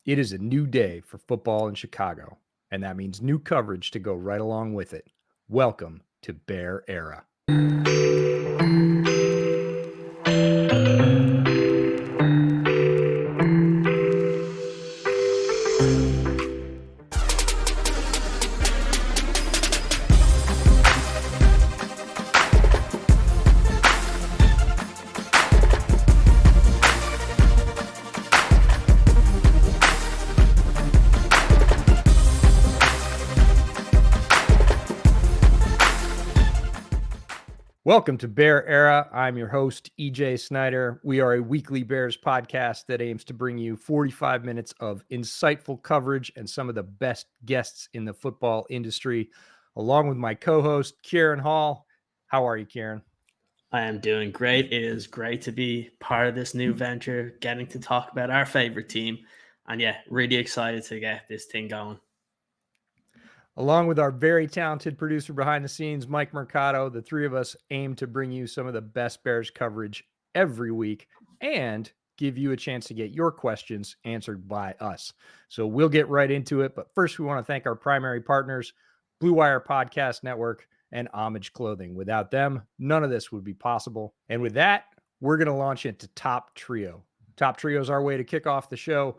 It is a new day for football in Chicago, and that means new coverage to go right along with it. Welcome to Bear Era. Welcome to Bear Era. I'm your host, EJ Snyder. We are a weekly Bears podcast that aims to bring you 45 minutes of insightful coverage and some of the best guests in the football industry, along with my co-host, Ciaran Hall. How are you, Ciaran? I am doing great. It is great to be part of this new venture, getting to talk about our favorite team. And yeah, really excited to get this thing going. Along with our very talented producer behind the scenes, Mike Mercado, the three of us aim to bring you some of the best Bears coverage every week and give you a chance to get your questions answered by us. So we'll get right into it. But first, we want to thank our primary partners, Blue Wire Podcast Network and Homage Clothing. Without them, none of this would be possible. And with that, we're going to launch into Top Trio. Top Trio is our way to kick off the show.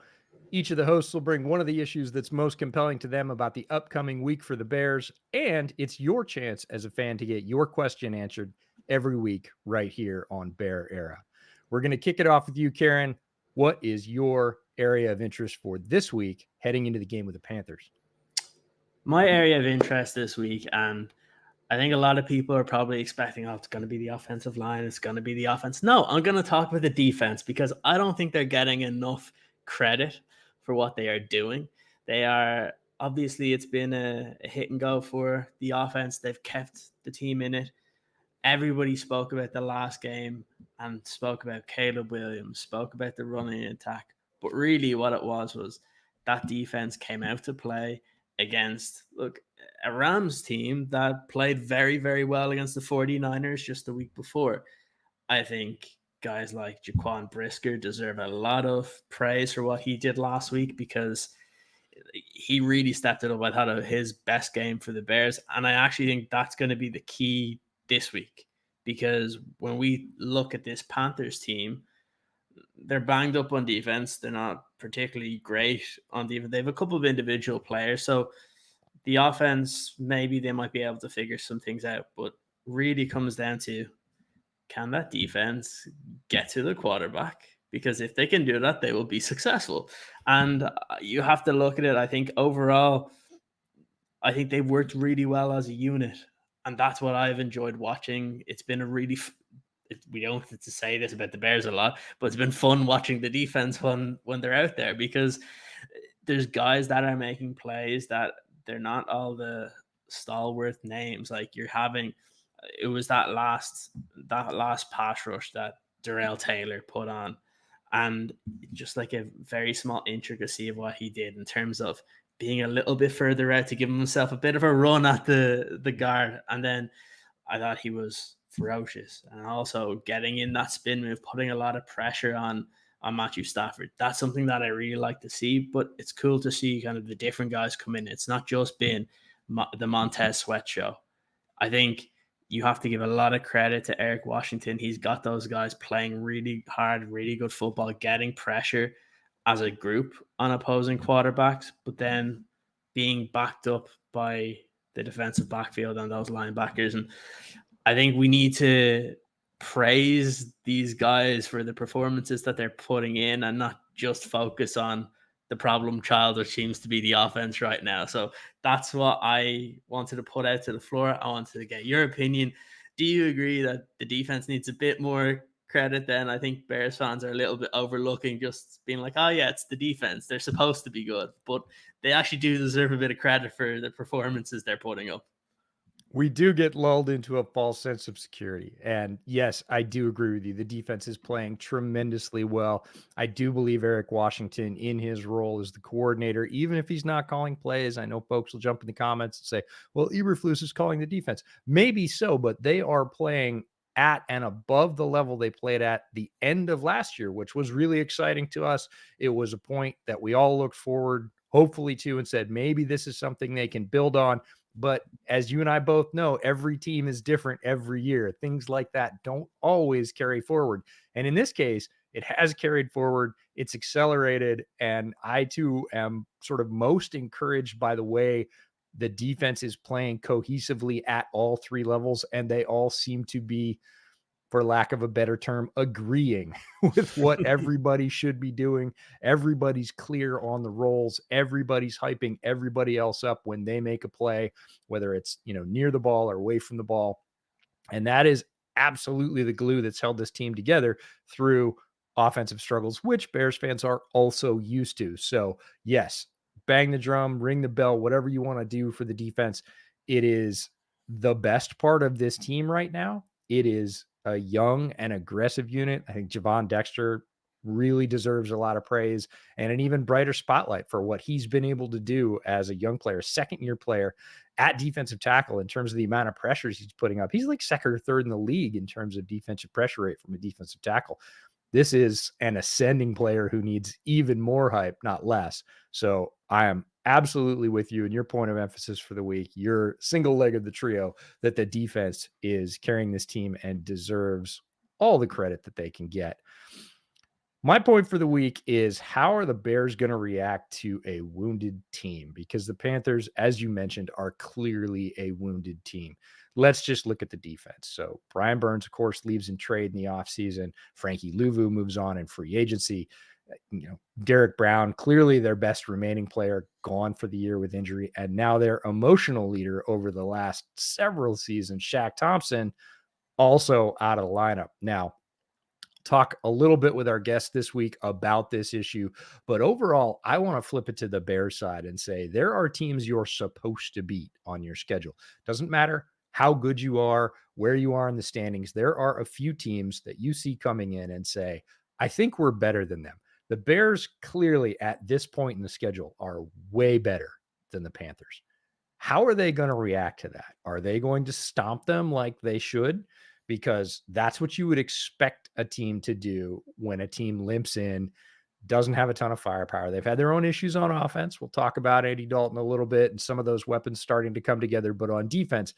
Each of the hosts will bring one of the issues that's most compelling to them about the upcoming week for the Bears, and it's your chance as a fan to get your question answered every week right here on Bear Era. We're going to kick it off with you, Ciaran. What is your area of interest for this week heading into the game with the Panthers? My area of interest this week, and I think a lot of people are probably expecting, it's going to be the offensive line, it's going to be the offense. No, I'm going to talk about the defense because I don't think they're getting enough credit for what they are doing. They are, obviously, it's been a hit and go for the offense. They've kept the team in it. Everybody spoke about the last game and spoke about Caleb Williams, spoke about the running attack. But really what it was that defense came out to play against, a Rams team that played very, very well against the 49ers just the week before. I think guys like Jaquan Brisker deserve a lot of praise for what he did last week because he really stepped it up. I thought of his best game for the Bears. And I actually think that's going to be the key this week because when we look at this Panthers team, they're banged up on defense. They're not particularly great on defense. They have a couple of individual players. So the offense, maybe they might be able to figure some things out, but really comes down to, can that defense get to the quarterback? Because if they can do that, they will be successful. And you have to look at it. I think overall, I think they've worked really well as a unit. And that's what I've enjoyed watching. It's been a really, we don't have to say this about the Bears a lot, but it's been fun watching the defense when they're out there because there's guys that are making plays that they're not all the stalwart names. Like you're having, it was that last pass rush that Darrell Taylor put on, and just like a very small intricacy of what he did in terms of being a little bit further out to give himself a bit of a run at the guard. And then I thought he was ferocious, and also getting in that spin move, putting a lot of pressure on Matthew Stafford. That's something that I really like to see, but it's cool to see kind of the different guys come in. It's not just been the Montez Sweat show. I think you have to give a lot of credit to Eric Washington. He's got those guys playing really hard, really good football, getting pressure as a group on opposing quarterbacks, but then being backed up by the defensive backfield and those linebackers. And I think we need to praise these guys for the performances that they're putting in and not just focus on the problem child, which seems to be the offense right now. So that's what I wanted to put out to the floor. I wanted to get your opinion. Do you agree that the defense needs a bit more credit then? I think Bears fans are a little bit overlooking, just being like, oh yeah, it's the defense. They're supposed to be good, but they actually do deserve a bit of credit for the performances they're putting up. We do get lulled into a false sense of security. And yes, I do agree with you. The defense is playing tremendously well. I do believe Eric Washington in his role as the coordinator, even if he's not calling plays. I know folks will jump in the comments and say, well, Eberflus is calling the defense. Maybe so, but they are playing at and above the level they played at the end of last year, which was really exciting to us. It was a point that we all looked forward, hopefully, to and said, maybe this is something they can build on. But as you and I both know, every team is different every year. Things like that don't always carry forward. And in this case, it has carried forward. It's accelerated. And I too am sort of most encouraged by the way the defense is playing cohesively at all three levels. And they all seem to be, for lack of a better term, agreeing with what everybody should be doing. Everybody's clear on the roles. Everybody's hyping everybody else up when they make a play, whether it's, near the ball or away from the ball. And that is absolutely the glue that's held this team together through offensive struggles, which Bears fans are also used to. So, yes, bang the drum, ring the bell, whatever you want to do for the defense. It is the best part of this team right now. It is a young and aggressive unit. I think Javon Dexter really deserves a lot of praise and an even brighter spotlight for what he's been able to do as a young player, second year player at defensive tackle in terms of the amount of pressures he's putting up. He's like second or third in the league in terms of defensive pressure rate from a defensive tackle. This is an ascending player who needs even more hype, not less. So I am absolutely with you. And your point of emphasis for the week, your single leg of the trio, that the defense is carrying this team and deserves all the credit that they can get. My point for the week is, how are the Bears going to react to a wounded team? Because the Panthers, as you mentioned, are clearly a wounded team. Let's just look at the defense. So Brian Burns, of course, leaves in trade in the offseason. Frankie Louvu moves on in free agency. Derek Brown, clearly their best remaining player, gone for the year with injury. And now their emotional leader over the last several seasons, Shaq Thompson, also out of the lineup. Now, talk a little bit with our guest this week about this issue. But overall, I want to flip it to the Bears side and say there are teams you're supposed to beat on your schedule. Doesn't matter how good you are, where you are in the standings. There are a few teams that you see coming in and say, I think we're better than them. The Bears clearly at this point in the schedule are way better than the Panthers. How are they going to react to that? Are they going to stomp them like they should? Because that's what you would expect a team to do when a team limps in, doesn't have a ton of firepower. They've had their own issues on offense. We'll talk about Andy Dalton a little bit and some of those weapons starting to come together. But on defense,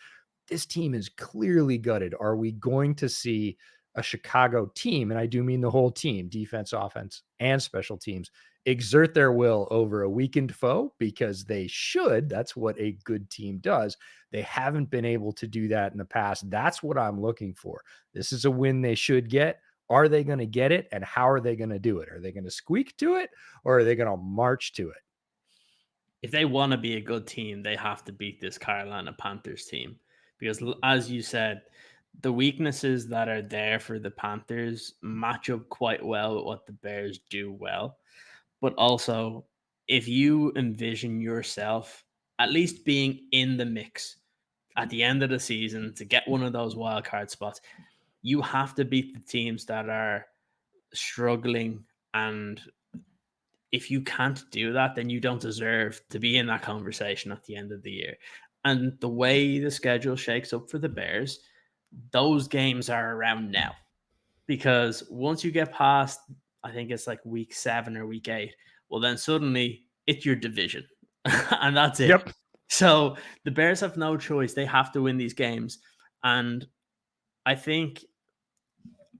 this team is clearly gutted. Are we going to see a Chicago team, and I do mean the whole team, defense, offense, and special teams, exert their will over a weakened foe? Because they should. That's what a good team does. They haven't been able to do that in the past. That's what I'm looking for. This is a win they should get. Are they going to get it? And how are they going to do it? Are they going to squeak to it, or are they going to march to it? If they want to be a good team, they have to beat this Carolina Panthers team because, as you said, the weaknesses that are there for the Panthers match up quite well with what the Bears do well. But also, if you envision yourself at least being in the mix at the end of the season to get one of those wild card spots, you have to beat the teams that are struggling. And if you can't do that, then you don't deserve to be in that conversation at the end of the year. And the way the schedule shakes up for the Bears, those games are around now. Because once you get past, I think it's like week 7 or week 8, well, then suddenly it's your division. And that's it. Yep. So the Bears have no choice. They have to win these games. And I think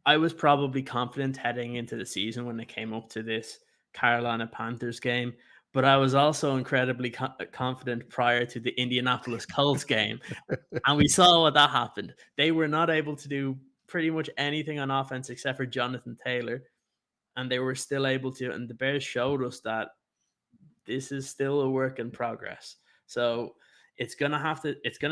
I was probably confident heading into the season when it came up to this Carolina Panthers game, but I was also incredibly confident prior to the Indianapolis Colts game. And we saw what that happened. They were not able to do pretty much anything on offense except for Jonathan Taylor, and they were still able to. And the Bears showed us that this is still a work in progress. So it's gonna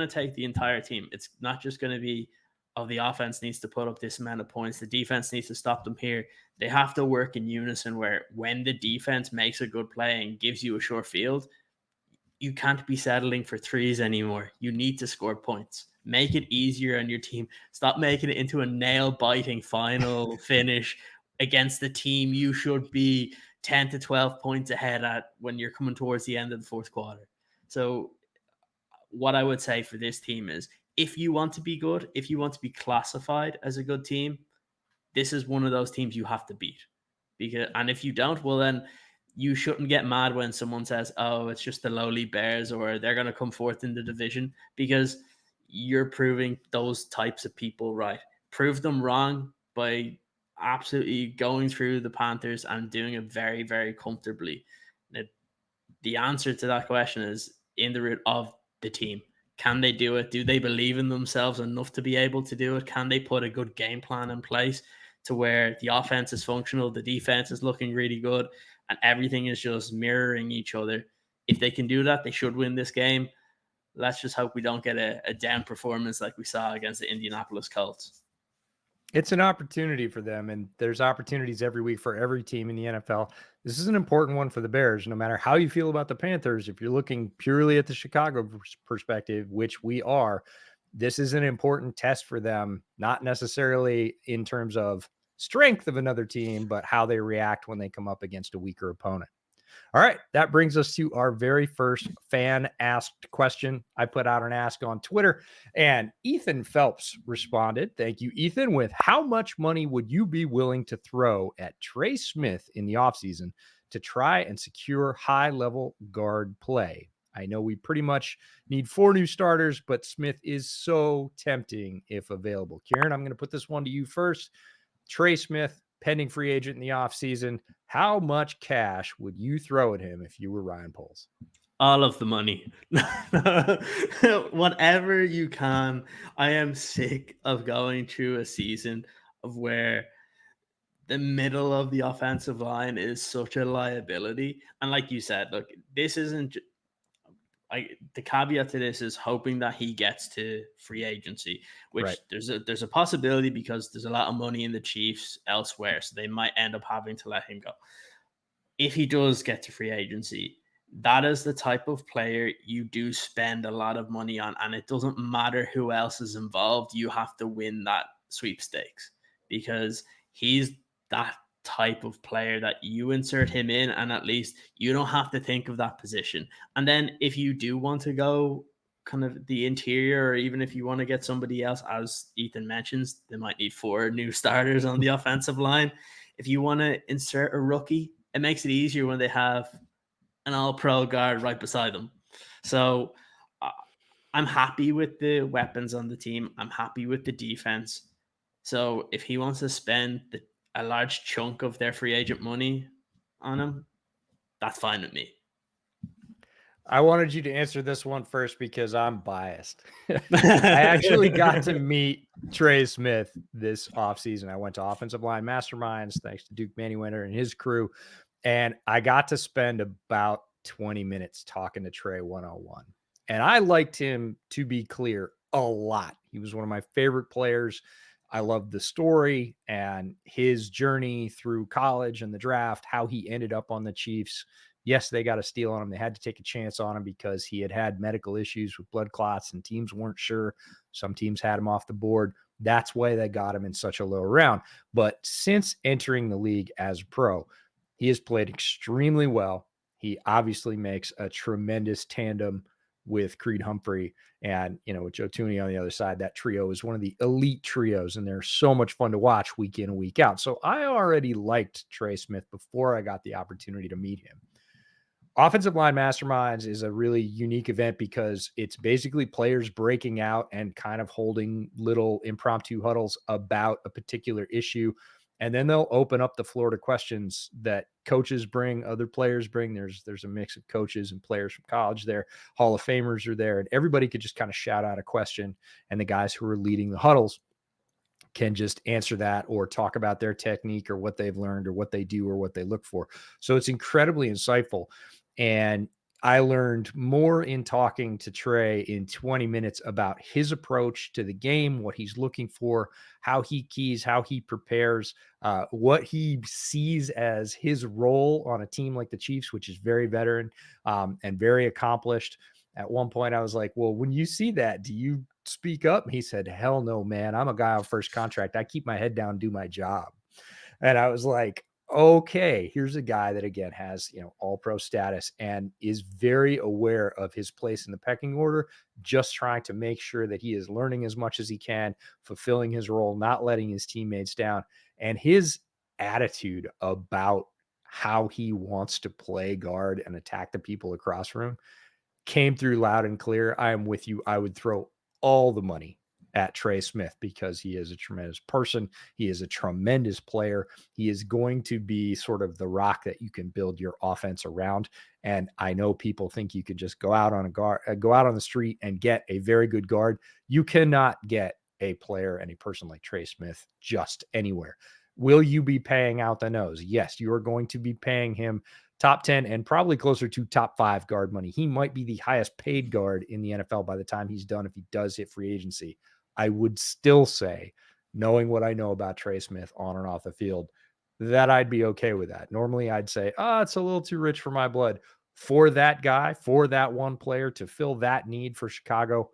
take the entire team. It's not just gonna be, oh, the offense needs to put up this amount of points, the defense needs to stop them here. They have to work in unison where when the defense makes a good play and gives you a sure field, you can't be settling for threes anymore. You need to score points. Make it easier on your team. Stop making it into a nail-biting final finish against the team you should be 10 to 12 points ahead at when you're coming towards the end of the fourth quarter. So what I would say for this team is if you want to be good, if you want to be classified as a good team, this is one of those teams you have to beat. And if you don't, well then you shouldn't get mad when someone says, "Oh, it's just the lowly Bears," or they're going to come fourth in the division, because you're proving those types of people right. Prove them wrong by absolutely going through the Panthers and doing it very, very comfortably. Now, the answer to that question is in the root of the team. Can they do it? Do they believe in themselves enough to be able to do it? Can they put a good game plan in place to where the offense is functional, the defense is looking really good, and everything is just mirroring each other? If they can do that, they should win this game. Let's just hope we don't get a down performance like we saw against the Indianapolis Colts. It's an opportunity for them, and there's opportunities every week for every team in the NFL. This is an important one for the Bears, no matter how you feel about the Panthers. If you're looking purely at the Chicago perspective, which we are, this is an important test for them, not necessarily in terms of strength of another team, but how they react when they come up against a weaker opponent. All right, that brings us to our very first fan asked question. I put out an ask on Twitter, and Ethan Phelps responded. Thank you, Ethan. With how much money would you be willing to throw at Trey Smith in the offseason to try and secure high level guard play? I know we pretty much need 4 new starters, but Smith is so tempting if available. Ciaran, I'm going to put this one to you first. Trey Smith, pending free agent in the offseason. How much cash would you throw at him if you were Ryan Poles? All of the money. Whatever you can. I am sick of going through a season of where the middle of the offensive line is such a liability. And like you said, look, this isn't the caveat to this is hoping that he gets to free agency, which Right. there's a possibility because there's a lot of money in the Chiefs elsewhere, so they might end up having to let him go. If he does get to free agency, that is the type of player you do spend a lot of money on, and it doesn't matter who else is involved. You have to win that sweepstakes because he's that type of player that you insert him in, and at least you don't have to think of that position. And then if you do want to go kind of the interior, or even if you want to get somebody else, as Ethan mentions, they might need 4 new starters on the offensive line. If you want to insert a rookie, it makes it easier when they have an all-pro guard right beside them. So uh, I'm happy with the weapons on the team. I'm happy with the defense. So if he wants to spend a large chunk of their free agent money on him, that's fine with me. I wanted you to answer this one first because I'm biased. I actually got to meet Trey Smith this offseason. I went to Offensive Line Masterminds, thanks to Duke Mannywinter and his crew. And I got to spend about 20 minutes talking to Trey one-on-one. And I liked him, to be clear, a lot. He was one of my favorite players. I loved the story and his journey through college and the draft, how he ended up on the Chiefs. Yes, they got a steal on him. They had to take a chance on him because he had medical issues with blood clots and teams weren't sure. Some teams had him off the board. That's why they got him in such a low round. But since entering the league as a pro, he has played extremely well. He obviously makes a tremendous tandem with Creed Humphrey and, with Joe Tooney on the other side. That trio is one of the elite trios, and they're so much fun to watch week in and week out. So I already liked Trey Smith before I got the opportunity to meet him. Offensive Line Masterminds is a really unique event because it's basically players breaking out and kind of holding little impromptu huddles about a particular issue. And then they'll open up the floor to questions that coaches bring, other players bring. There's a mix of coaches and players from college there. Hall of Famers are there, and everybody could just kind of shout out a question. And the guys who are leading the huddles can just answer that or talk about their technique or what they've learned or what they do or what they look for. So it's incredibly insightful. And I learned more in talking to Trey in 20 minutes about his approach to the game, what he's looking for, how he keys, how he prepares, what he sees as his role on a team like the Chiefs, which is very veteran and very accomplished. At one point, I was like, well, when you see that, do you speak up? And he said, hell no, man. I'm a guy on first contract. I keep my head down, do my job. And I was like, Okay, here's a guy that again has, all pro status and is very aware of his place in the pecking order, just trying to make sure that he is learning as much as he can, fulfilling his role, not letting his teammates down. And his attitude about how he wants to play guard and attack the people across from him came through loud and clear. I am with you. I would throw all the money at Trey Smith because he is a tremendous person. He is a tremendous player. He is going to be sort of the rock that you can build your offense around. And I know people think you could just go out on go out on the street and get a very good guard. You cannot get a player and a person like Trey Smith just anywhere. Will you be paying out the nose? Yes, you are going to be paying him top 10 and probably closer to top 5 guard money. He might be the highest paid guard in the NFL by the time he's done if he does hit free agency. I would still say, knowing what I know about Trey Smith on and off the field, that I'd be okay with that. Normally I'd say, it's a little too rich for my blood. For that guy, for that one player to fill that need for Chicago,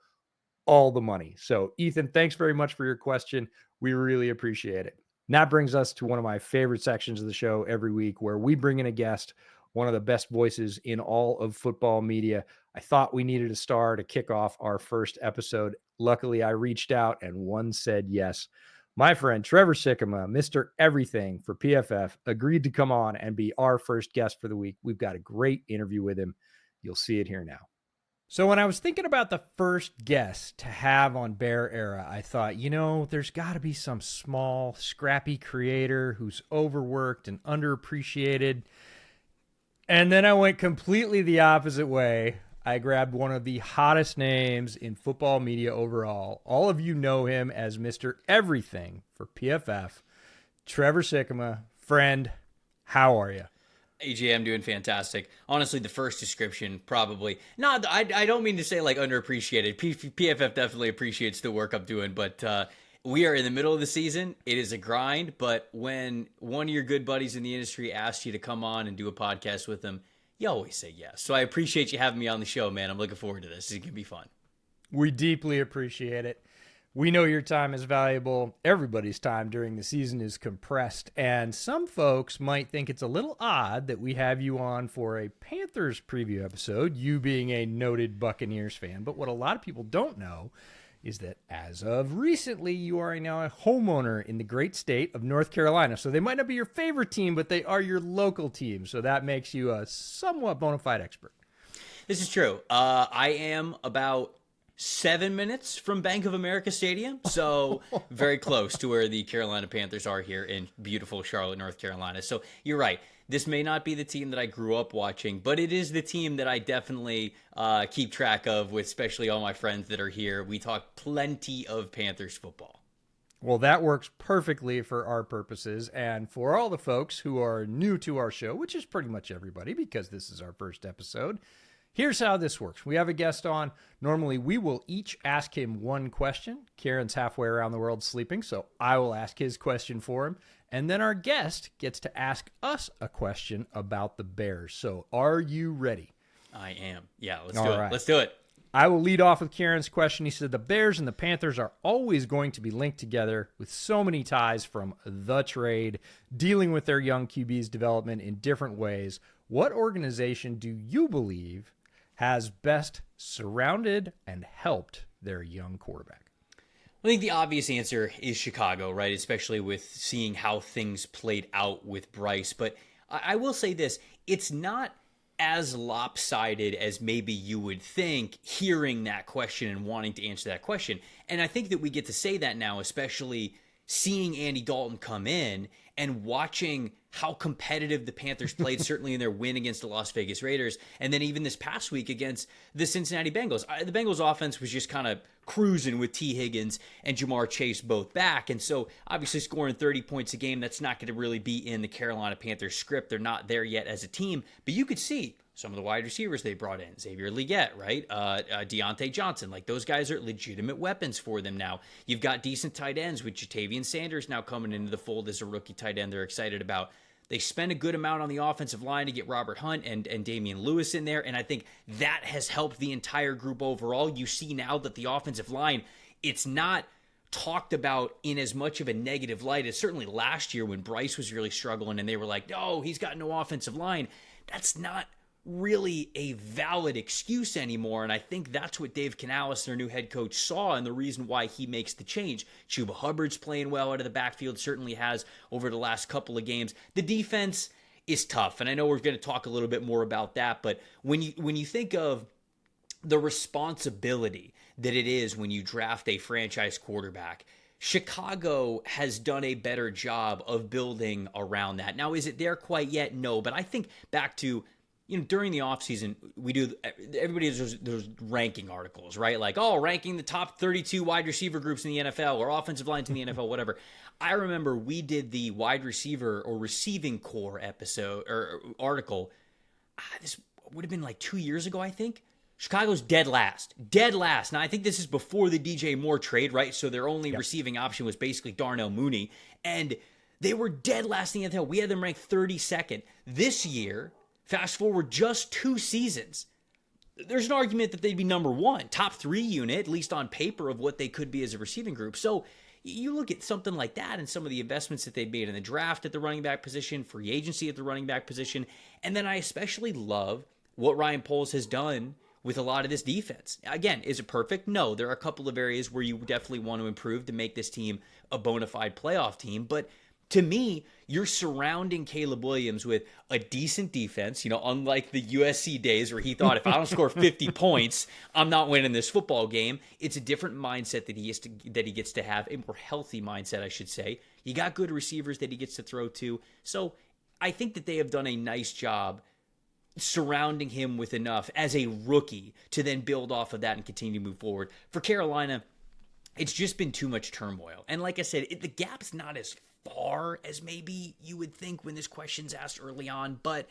all the money. So, Ethan, thanks very much for your question. We really appreciate it. And that brings us to one of my favorite sections of the show every week where we bring in a guest, one of the best voices in all of football media. I thought we needed a star to kick off our first episode. Luckily, I reached out and one said yes. My friend Trevor Sikkema, Mr. Everything for PFF, agreed to come on and be our first guest for the week. We've got a great interview with him. You'll see it here now. So when I was thinking about the first guest to have on Bear Era, I thought, there's got to be some small, scrappy creator who's overworked and underappreciated. And then I went completely the opposite way. I grabbed one of the hottest names in football media overall. All of you know him as Mr. Everything for PFF. Trevor Sikkema. Friend, how are you? AJ, I'm doing fantastic. Honestly, the first description probably not. I don't mean to say like underappreciated. PFF definitely appreciates the work I'm doing, but we are in the middle of the season. It is a grind, but when one of your good buddies in the industry asks you to come on and do a podcast with them, you always say yes. So I appreciate you having me on the show, man. I'm looking forward to this. It's gonna be fun. We deeply appreciate it. We know your time is valuable. Everybody's time during the season is compressed, and some folks might think it's a little odd that we have you on for a Panthers preview episode, you being a noted Buccaneers fan. But what a lot of people don't know is that as of recently, you are now a homeowner in the great state of North Carolina. So they might not be your favorite team, but they are your local team. So that makes you a somewhat bona fide expert. This is true. I am about 7 minutes from Bank of America Stadium, so very close to where the Carolina Panthers are here in beautiful Charlotte, North Carolina. So you're right. This may not be the team that I grew up watching, but it is the team that I definitely keep track of with especially all my friends that are here. We talk plenty of Panthers football. Well, that works perfectly for our purposes. And for all the folks who are new to our show, which is pretty much everybody because this is our first episode, here's how this works. We have a guest on. Normally, we will each ask him one question. Ciaran's halfway around the world sleeping, so I will ask his question for him. And then our guest gets to ask us a question about the Bears. So are you ready? I am. Yeah, let's do it. Let's do it. I will lead off with Ciaran's question. He said, the Bears and the Panthers are always going to be linked together with so many ties from the trade, dealing with their young QB's development in different ways. What organization do you believe has best surrounded and helped their young quarterback? I think the obvious answer is Chicago, right? Especially with seeing how things played out with Bryce. But I will say this, it's not as lopsided as maybe you would think hearing that question and wanting to answer that question. And I think that we get to say that now, especially seeing Andy Dalton come in and watching how competitive the Panthers played, certainly in their win against the Las Vegas Raiders, and then even this past week against the Cincinnati Bengals. The Bengals offense was just kind of cruising with T. Higgins and Jamar Chase both back, and so obviously scoring 30 points a game, that's not going to really be in the Carolina Panthers script. They're not there yet as a team, but you could see some of the wide receivers they brought in, Xavier Legette, right? Deontay Johnson, like those guys are legitimate weapons for them now. You've got decent tight ends with Jatavian Sanders now coming into the fold as a rookie tight end they're excited about. They spent a good amount on the offensive line to get Robert Hunt and Damian Lewis in there, and I think that has helped the entire group overall. You see now that the offensive line, it's not talked about in as much of a negative light as certainly last year when Bryce was really struggling and they were like, no, he's got no offensive line. That's not really a valid excuse anymore. And I think that's what Dave Canales, their new head coach, saw, and the reason why he makes the change. Chuba Hubbard's playing well out of the backfield, certainly has over the last couple of games. The defense is tough, and I know we're going to talk a little bit more about that, but when you think of the responsibility that it is when you draft a franchise quarterback, Chicago has done a better job of building around that. Now, is it there quite yet? No, but I think back to, during the offseason, everybody has those ranking articles, right? Like, ranking the top 32 wide receiver groups in the NFL or offensive lines in the NFL, whatever. I remember we did the wide receiver or receiving core episode or article. This would have been like 2 years ago, I think. Chicago's dead last. Now, I think this is before the DJ Moore trade, right? So their only receiving option was basically Darnell Mooney. And they were dead last in the NFL. We had them ranked 32nd. This year, fast forward just 2 seasons, there's an argument that they'd be number 1, top 3 unit, at least on paper, of what they could be as a receiving group. So you look at something like that and some of the investments that they've made in the draft at the running back position, free agency at the running back position, and then I especially love what Ryan Poles has done with a lot of this defense. Again, is it perfect? No. There are a couple of areas where you definitely want to improve to make this team a bona fide playoff team. But to me, you're surrounding Caleb Williams with a decent defense, unlike the USC days where he thought, if I don't score 50 points, I'm not winning this football game. It's a different mindset that he gets to have, a more healthy mindset, I should say. You got good receivers that he gets to throw to. So I think that they have done a nice job surrounding him with enough as a rookie to then build off of that and continue to move forward. For Carolina, it's just been too much turmoil. And like I said, the gap's not as far as maybe you would think when this question's asked early on, but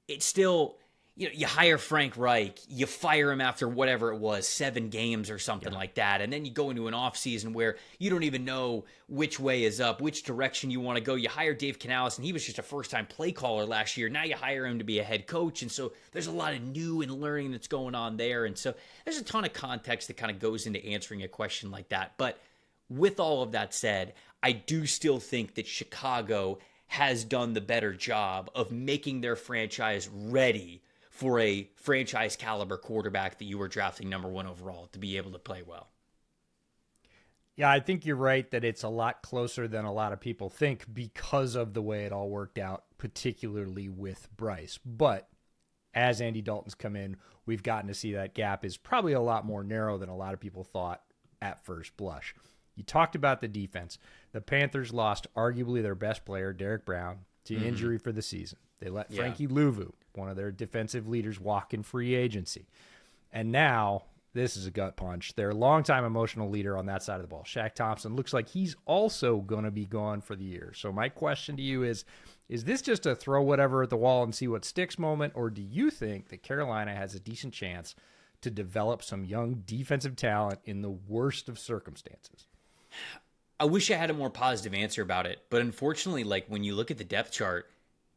it's still, you hire Frank Reich, you fire him after whatever it was, 7 games or something like that, and then you go into an offseason where you don't even know which way is up, which direction you want to go. You hire Dave Canales, and he was just a first-time play caller last year. Now you hire him to be a head coach, and so there's a lot of new and learning that's going on there, and so there's a ton of context that kind of goes into answering a question like that. But with all of that said, I do still think that Chicago has done the better job of making their franchise ready for a franchise caliber quarterback that you were drafting number 1 overall to be able to play well. Yeah, I think you're right that it's a lot closer than a lot of people think because of the way it all worked out, particularly with Bryce. But as Andy Dalton's come in, we've gotten to see that gap is probably a lot more narrow than a lot of people thought at first blush. You talked about the defense. The Panthers lost arguably their best player, Derek Brown, to injury for the season. They let Frankie Louvu, one of their defensive leaders, walk in free agency. And now, this is a gut punch, their longtime emotional leader on that side of the ball, Shaq Thompson, looks like he's also going to be gone for the year. So my question to you is this just a throw whatever at the wall and see what sticks moment, or do you think that Carolina has a decent chance to develop some young defensive talent in the worst of circumstances? I wish I had a more positive answer about it, but unfortunately, when you look at the depth chart,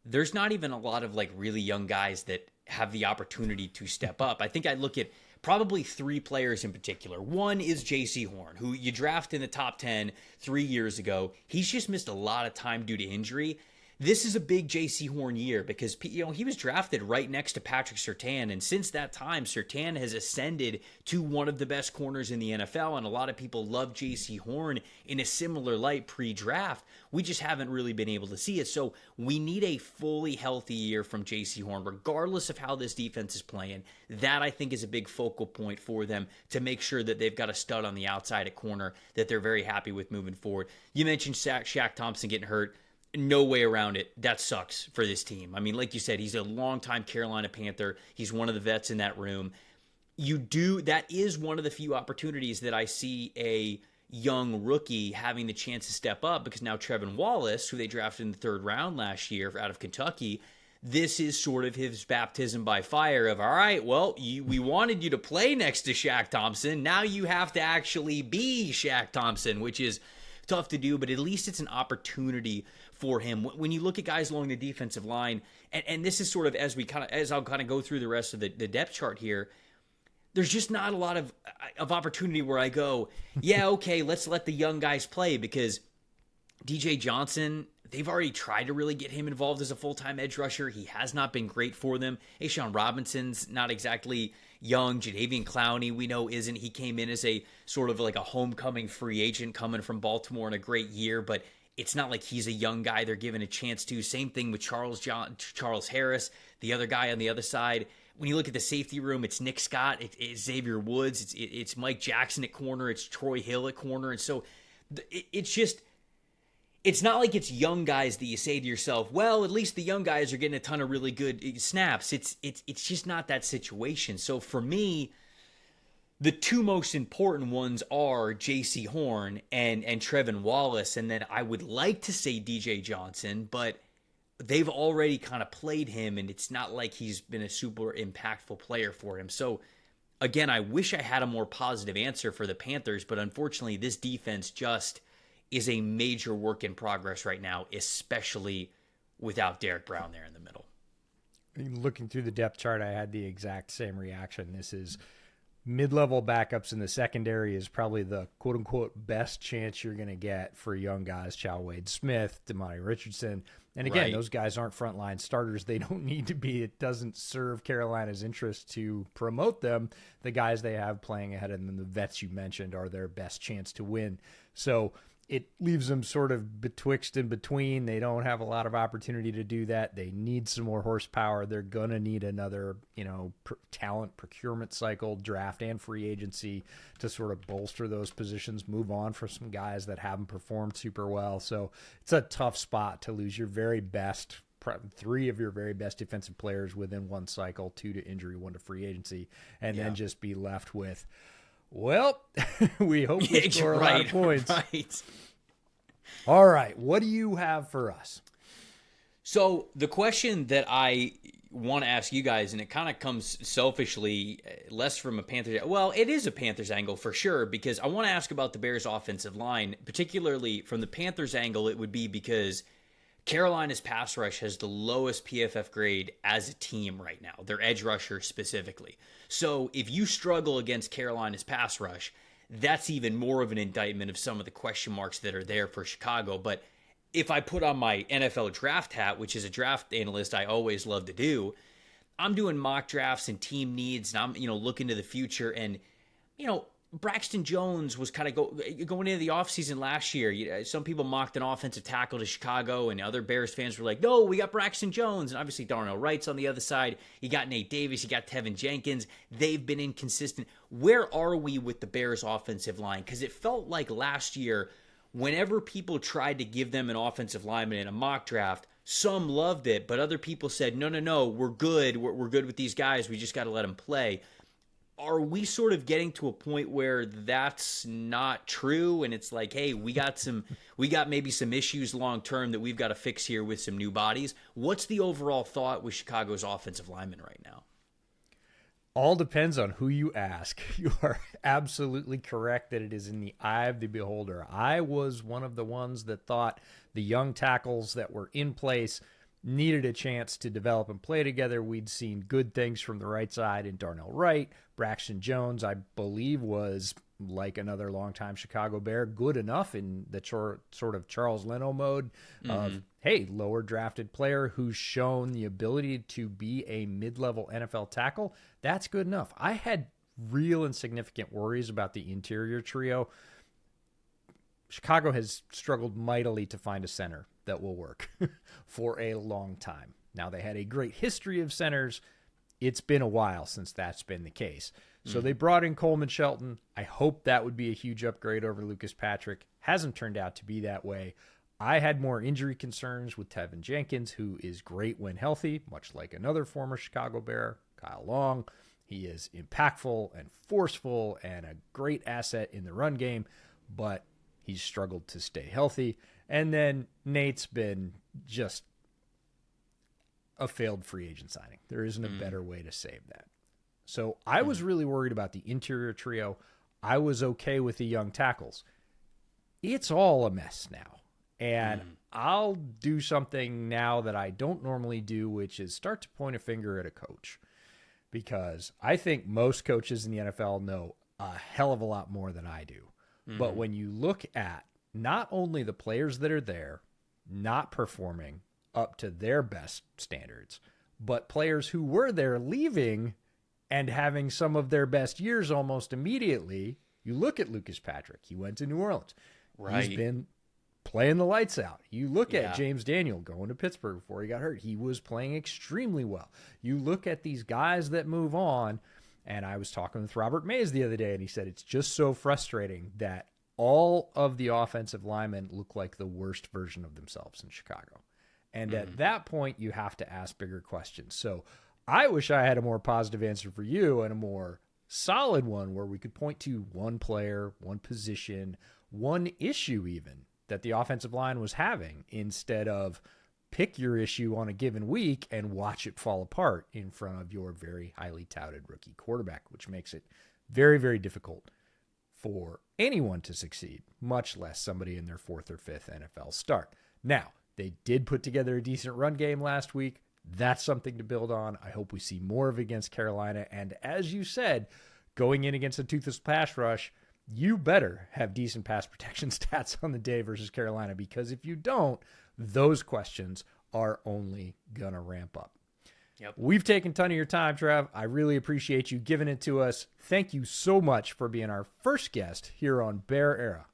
there's not even a lot of really young guys that have the opportunity to step up. I think I look at probably 3 players in particular. One is J.C. Horn, who you draft in the top 10 3 years ago. He's just missed a lot of time due to injury. This is a big J.C. Horn year because he was drafted right next to Patrick Surtain, and since that time, Surtain has ascended to one of the best corners in the NFL, and a lot of people love J.C. Horn in a similar light pre-draft. We just haven't really been able to see it, so we need a fully healthy year from J.C. Horn, regardless of how this defense is playing. That, I think, is a big focal point for them to make sure that they've got a stud on the outside at corner that they're very happy with moving forward. You mentioned Shaq Thompson getting hurt. No way around it. That sucks for this team. I mean, like you said, he's a longtime Carolina Panther. He's one of the vets in that room. That is one of the few opportunities that I see a young rookie having the chance to step up, because now Trevin Wallace, who they drafted in the 3rd round last year out of Kentucky, this is sort of his baptism by fire of, all right, well, we wanted you to play next to Shaq Thompson. Now you have to actually be Shaq Thompson, which is tough to do, but at least it's an opportunity for him. When you look at guys along the defensive line, and this is sort of as I'll kind of go through the rest of the depth chart here, there's just not a lot of opportunity where I go, yeah, okay, let's let the young guys play, because DJ Johnson, they've already tried to really get him involved as a full-time edge rusher. He has not been great for them. Sean Robinson's not exactly young. Jadeveon Clowney, we know, isn't. He came in as a sort of like a homecoming free agent coming from Baltimore in a great year, but it's not like he's a young guy they're given a chance to. Same thing with Charles Harris, the other guy on the other side. When you look at the safety room, it's Nick Scott, it's Xavier Woods, it's Mike Jackson at corner, it's Troy Hill at corner. And so it's just, it's not like it's young guys that you say to yourself, well, at least the young guys are getting a ton of really good snaps. It's just not that situation. So for me, the two most important ones are J.C. Horn and Trevin Wallace. And then I would like to say DJ Johnson, but they've already kind of played him, and it's not like he's been a super impactful player for him. So again, I wish I had a more positive answer for the Panthers, but unfortunately this defense just is a major work in progress right now, especially without Derek Brown there in the middle. Looking through the depth chart, I had the exact same reaction. This is mid-level backups in the secondary is probably the quote-unquote best chance you're going to get for young guys. Chow Wade Smith, Damani Richardson. And again, those guys aren't frontline starters. They don't need to be. It doesn't serve Carolina's interest to promote them. The guys they have playing ahead of them, the vets you mentioned, are their best chance to win. So it leaves them sort of betwixt and between. They don't have a lot of opportunity to do that. They need some more horsepower. They're going to need another, talent procurement cycle, draft and free agency, to sort of bolster those positions, move on for some guys that haven't performed super well. So it's a tough spot to lose your very best, three of your very best defensive players within one cycle, 2 to injury, 1 to free agency, and then just be left with, well, we hope we score a lot of points. Right. All right. What do you have for us? So the question that I want to ask you guys, and it kind of comes selfishly, less from a Panthers. Well, it is a Panthers angle for sure, because I want to ask about the Bears' offensive line, particularly from the Panthers angle. It would be because Carolina's pass rush has the lowest PFF grade as a team right now, their edge rusher specifically. So if you struggle against Carolina's pass rush, that's even more of an indictment of some of the question marks that are there for Chicago. But if I put on my NFL draft hat, which is a draft analyst I always love to do, I'm doing mock drafts and team needs, and I'm looking to the future. And Braxton Jones was kind of going into the offseason last year. Some people mocked an offensive tackle to Chicago, and other Bears fans were like, no, we got Braxton Jones. And obviously Darnell Wright's on the other side. You got Nate Davis. You got Tevin Jenkins. They've been inconsistent. Where are we with the Bears offensive line? Because it felt like last year, whenever people tried to give them an offensive lineman in a mock draft, some loved it, but other people said, no, we're good. We're good with these guys. We just got to let them play. Are we sort of getting to a point where that's not true, and it's like, hey, we got maybe some issues long term that we've got to fix here with some new bodies? What's the overall thought with Chicago's offensive linemen right now? All depends on who you ask. You are absolutely correct that it is in the eye of the beholder. I was one of the ones that thought the young tackles that were in place needed a chance to develop and play together. We'd seen good things from the right side in Darnell Wright. Braxton Jones, I believe, was, like another longtime Chicago Bear, good enough in the sort of Charles Leno mode of, hey, lower drafted player who's shown the ability to be a mid-level NFL tackle. That's good enough. I had real and significant worries about the interior trio. Chicago has struggled mightily to find a center that will work for a long time. Now, they had a great history of centers. It's been a while since that's been the case. So they brought in Coleman Shelton. I hope that would be a huge upgrade over Lucas Patrick. Hasn't turned out to be that way. I had more injury concerns with Tevin Jenkins, who is great when healthy, much like another former Chicago Bear, Kyle Long. He is impactful and forceful and a great asset in the run game, but he's struggled to stay healthy. And then Nate's been just a failed free agent signing. There isn't a better way to say that. So I was really worried about the interior trio. I was okay with the young tackles. It's all a mess now. And I'll do something now that I don't normally do, which is start to point a finger at a coach. because I think most coaches in the NFL know a hell of a lot more than I do. But when you look at not only the players that are there not performing up to their best standards, but players who were there leaving and having some of their best years almost immediately. You look at Lucas Patrick. He went to New Orleans. Right. He's been playing the lights out. You look at James Daniel going to Pittsburgh before he got hurt. He was playing extremely well. You look at these guys that move on, and I was talking with Robert Mays the other day, and he said it's just so frustrating that all of the offensive linemen look like the worst version of themselves in Chicago. And at that point, you have to ask bigger questions. So I wish I had a more positive answer for you and a more solid one where we could point to one player, one position, one issue even that the offensive line was having, instead of pick your issue on a given week and watch it fall apart in front of your very highly touted rookie quarterback, which makes it very, very difficult for anyone to succeed, much less somebody in their 4th or 5th NFL start. Now, they did put together a decent run game last week. That's something to build on. I hope we see more of against Carolina. And as you said, going in against a toothless pass rush, you better have decent pass protection stats on the day versus Carolina, because if you don't, those questions are only going to ramp up. Yep. We've taken a ton of your time, Trev. I really appreciate you giving it to us. Thank you so much for being our first guest here on Bear Era.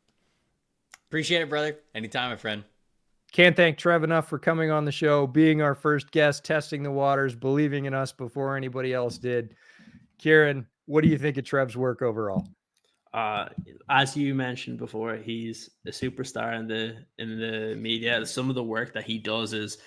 Appreciate it, brother. Anytime, my friend. Can't thank Trev enough for coming on the show, being our first guest, testing the waters, believing in us before anybody else did. Ciaran, what do you think of Trev's work overall? As you mentioned before, he's a superstar in the media. Some of the work that he does is,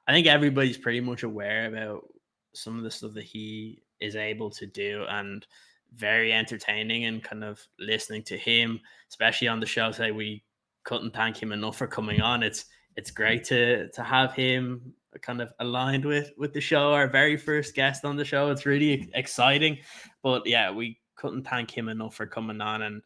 I think everybody's pretty much aware about some of the stuff that he is able to do, and very entertaining. And kind of listening to him, especially on the show today, we couldn't thank him enough for coming on. It's great to have him kind of aligned with the show, our very first guest on the show. It's really exciting. But yeah, we couldn't thank him enough for coming on, and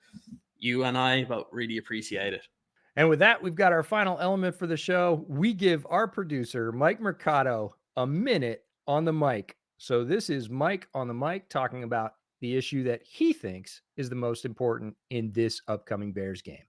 you and I both really appreciate it. And with that, we've got our final element for the show. We give our producer, Mike Mercado, a minute on the mic. So this is Mike on the mic talking about the issue that he thinks is the most important in this upcoming Bears game.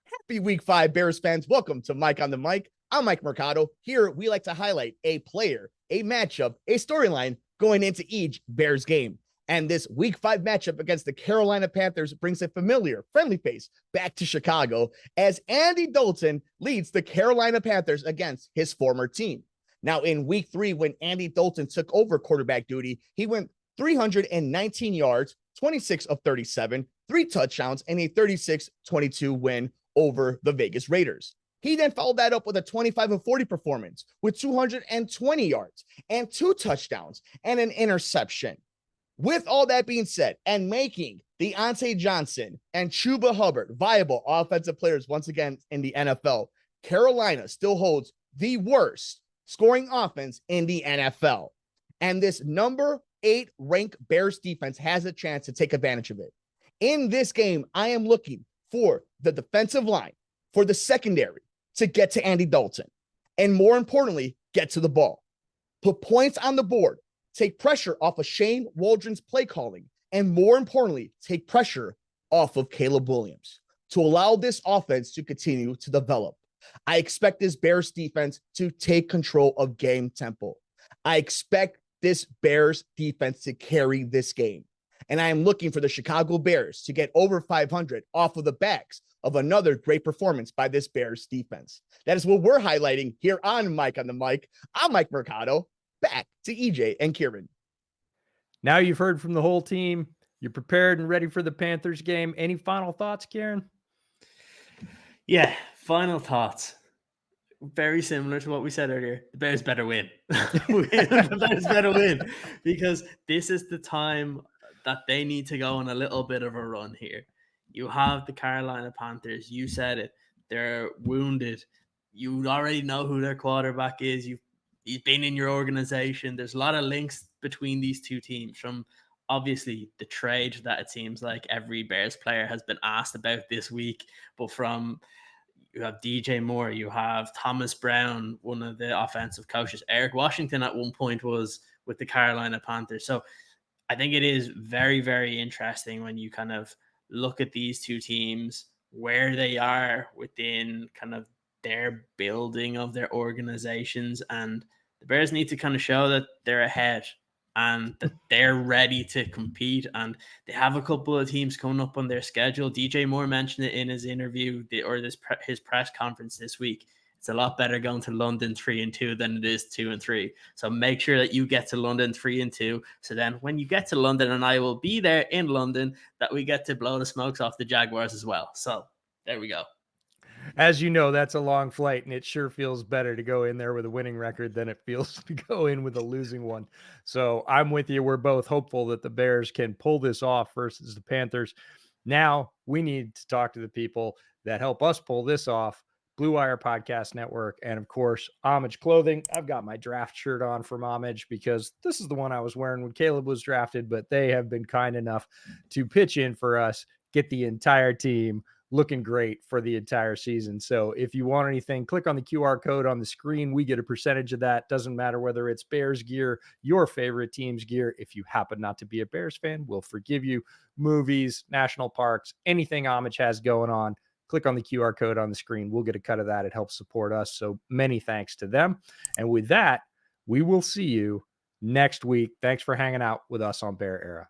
Happy Week 5, Bears fans. Welcome to Mike on the Mic. I'm Mike Mercado. Here, we like to highlight a player, a matchup, a storyline going into each Bears game. And this Week 5 matchup against the Carolina Panthers brings a familiar, friendly face back to Chicago as Andy Dalton leads the Carolina Panthers against his former team. Now, in Week 3, when Andy Dalton took over quarterback duty, he went 319 yards, 26 of 37, 3 touchdowns, and a 36-22 win over the Vegas Raiders. He then followed that up with a 25-40 performance with 220 yards and 2 touchdowns and an interception. With all that being said, and making Deontay Johnson and Chuba Hubbard viable offensive players once again in the NFL, Carolina still holds the worst scoring offense in the NFL. And this number 8 ranked Bears defense has a chance to take advantage of it. In this game, I am looking for the defensive line, for the secondary to get to Andy Dalton, and more importantly, get to the ball. Put points on the board, take pressure off of Shane Waldron's play calling, and more importantly, take pressure off of Caleb Williams to allow this offense to continue to develop. I expect this Bears defense to take control of game tempo. I expect this Bears defense to carry this game. And I am looking for the Chicago Bears to get over 500 off of the backs of another great performance by this Bears defense. That is what we're highlighting here on Mike on the Mic. I'm Mike Mercado. Back to EJ and Ciaran. Now you've heard from the whole team. You're prepared and ready for the Panthers game. Any final thoughts, Ciaran? Yeah, final thoughts. Very similar to what we said earlier. The Bears better win. The Bears better win, because this is the time that they need to go on a little bit of a run here. You have the Carolina Panthers. You said it. They're wounded. You already know who their quarterback is. You've been in your organization. There's a lot of links between these two teams, from obviously the trade that it seems like every Bears player has been asked about this week, but from you have DJ Moore, you have Thomas Brown, one of the offensive coaches. Eric Washington at one point was with the Carolina Panthers. So I think it is very, very interesting when you kind of look at these two teams, where they are within kind of their building of their organizations. And the Bears need to kind of show that they're ahead and that they're ready to compete. And they have a couple of teams coming up on their schedule. DJ Moore mentioned it in his interview his press conference this week. It's a lot better going to London 3-2 than it is 2-3. So make sure that you get to London 3-2. So then when you get to London, and I will be there in London, that we get to blow the smokes off the Jaguars as well. So there we go. As you know, that's a long flight, and it sure feels better to go in there with a winning record than it feels to go in with a losing one. So I'm with you. We're both hopeful that the Bears can pull this off versus the Panthers. Now we need to talk to the people that help us pull this off. Blue Wire Podcast Network, and of course, Homage Clothing. I've got my draft shirt on from Homage because this is the one I was wearing when Caleb was drafted, but they have been kind enough to pitch in for us, get the entire team looking great for the entire season. So if you want anything, click on the QR code on the screen. We get a percentage of that. Doesn't matter whether it's Bears gear, your favorite team's gear. If you happen not to be a Bears fan, we'll forgive you. Movies, national parks, anything Homage has going on, click on the QR code on the screen. We'll get a cut of that. It helps support us. So many thanks to them. And with that, we will see you next week. Thanks for hanging out with us on Bear Era.